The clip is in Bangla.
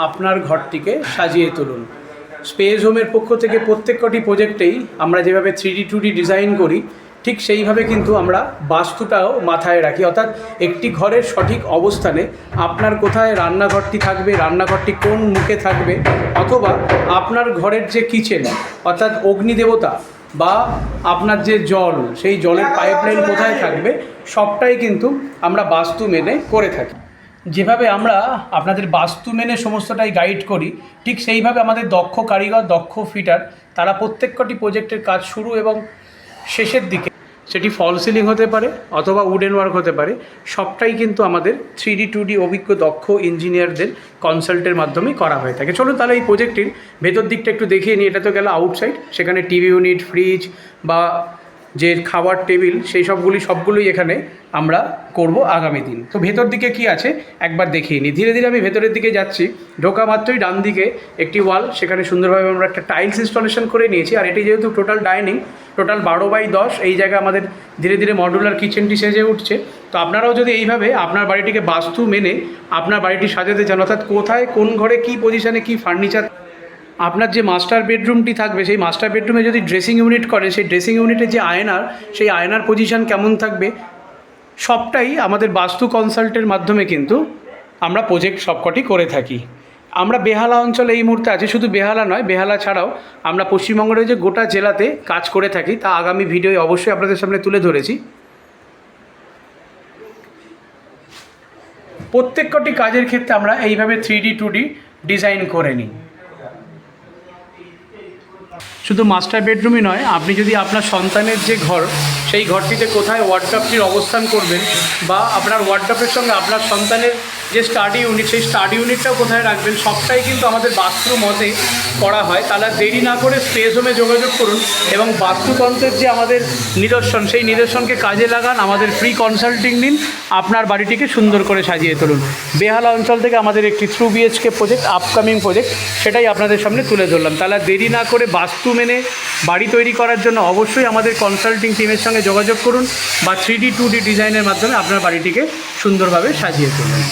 আপনার ঘরটিকে সাজিয়ে তুলুন। স্পেস হোমের পক্ষ থেকে প্রত্যেকটি প্রজেক্টেই আমরা যেভাবে 3D 2D ডিজাইন করি, ঠিক সেইভাবে কিন্তু আমরা বাস্তুটাও মাথায় রাখি। অর্থাৎ একটি ঘরের সঠিক অবস্থানে আপনার কোথায় রান্নাঘরটি থাকবে, রান্নাঘরটি কোন মুখে থাকবে, অথবা আপনার ঘরের যে কিচেন অর্থাৎ অগ্নিদেবতা বা আপনার যে জল, সেই জলের পাইপলাইন কোথায় থাকবে, সবটাই কিন্তু আমরা বাস্তু মেনে করে থাকি। যেভাবে আমরা আপনাদের বাস্তু মেনে সমস্তটাই গাইড করি, ঠিক সেইভাবে আমাদের দক্ষ কারিগর, দক্ষ ফিটার, তারা প্রত্যেকটি প্রজেক্টের কাজ শুরু এবং শেষের দিকে, সেটি ফল সিলিং হতে পারে অথবা উডেন ওয়ার্ক হতে পারে, সবটাই কিন্তু আমাদের 3D 2D অভিজ্ঞ দক্ষ ইঞ্জিনিয়ারদের কনসাল্টের মাধ্যমে করা হয়ে থাকে। চলুন তাহলে এই প্রজেক্টের ভেতর দিকটা একটু দেখিয়ে নিই। এটা তো গেল আউটসাইড, সেখানে টিভি ইউনিট, ফ্রিজ বা যে খাবার টেবিল, সেই সবগুলোই এখানে আমরা করব আগামী দিন। তো ভেতর দিকে কি আছে একবার দেখিয়ে নিই। ধীরে ধীরে আমি ভেতরের দিকে যাচ্ছি। ঢোকা মাত্রই ডান দিকে একটি ওয়াল, সেখানে সুন্দরভাবে আমরা একটা টাইলস ইনস্টলেশন করে নিয়েছি। আর এটি যেহেতু টোটাল ডাইনিং, টোটাল 12x10, এই জায়গায় আমাদের ধীরে ধীরে মডুলার কিচেনটি সেজে উঠছে। তো আপনারাও যদি এইভাবে আপনার বাড়িটিকে বাস্তু মেনে আপনার বাড়িটি সাজাতে চান, অর্থাৎ কোথায় কোন ঘরে কী পজিশানে কী ফার্নিচার, আপনার যে মাস্টার বেডরুমটি থাকবে, সেই মাস্টার বেডরুমে যদি ড্রেসিং ইউনিট করেন, সেই ড্রেসিং ইউনিটের যে আয়নার, সেই আয়নার পজিশান কেমন থাকবে, সবটাই আমাদের বাস্তু কনসাল্টের মাধ্যমে কিন্তু আমরা প্রজেক্ট সবকটি করে থাকি। আমরা বেহালা অঞ্চলে এই মুহূর্তে আছি। শুধু বেহালা নয়, বেহালা ছাড়াও আমরা পশ্চিমবঙ্গের যে গোটা জেলাতে কাজ করে থাকি, তা আগামী ভিডিওয়ে অবশ্যই আপনাদের সামনে তুলে ধরেছি। প্রত্যেকটি কাজের ক্ষেত্রে আমরা এইভাবে 3D 2D ডিজাইন করে নিই। শুধু মাস্টার বেডরুমই নয়, আপনি যদি আপনার সন্তানের যে ঘর, সেই ঘরটিতে কোথায় ওয়ার্ডরোবটির অবস্থান করবেন, বা আপনার ওয়ার্ডরোবের সঙ্গে আপনার সন্তানের যে স্টাডি ইউনিট, সেই স্টাডি ইউনিটটাও কোথায় রাখবেন, সবটাই কিন্তু আমাদের বাস্তু মতে করা হয়। তাহলে দেরি না করে স্পেস হোমে যোগাযোগ করুন এবং বাস্তুতন্ত্রের যে আমাদের নিদর্শন, সেই নিদর্শনকে কাজে লাগান। আমাদের ফ্রি কনসাল্টিং নিন, আপনার বাড়িটিকে সুন্দর করে সাজিয়ে তুলুন। বেহালা অঞ্চল থেকে আমাদের একটি 3 BHK প্রজেক্ট, আপকামিং প্রজেক্ট, সেটাই আপনাদের সামনে তুলে ধরলাম। তাহলে দেরি না করে বাস্তু মেনে বাড়ি তৈরি করার জন্য অবশ্যই আমাদের কনসাল্টিং টিমের সঙ্গে যোগাযোগ করুন, বা 3D 2D ডিজাইনের মাধ্যমে আপনার বাড়িটিকে সুন্দরভাবে সাজিয়ে তুলুন।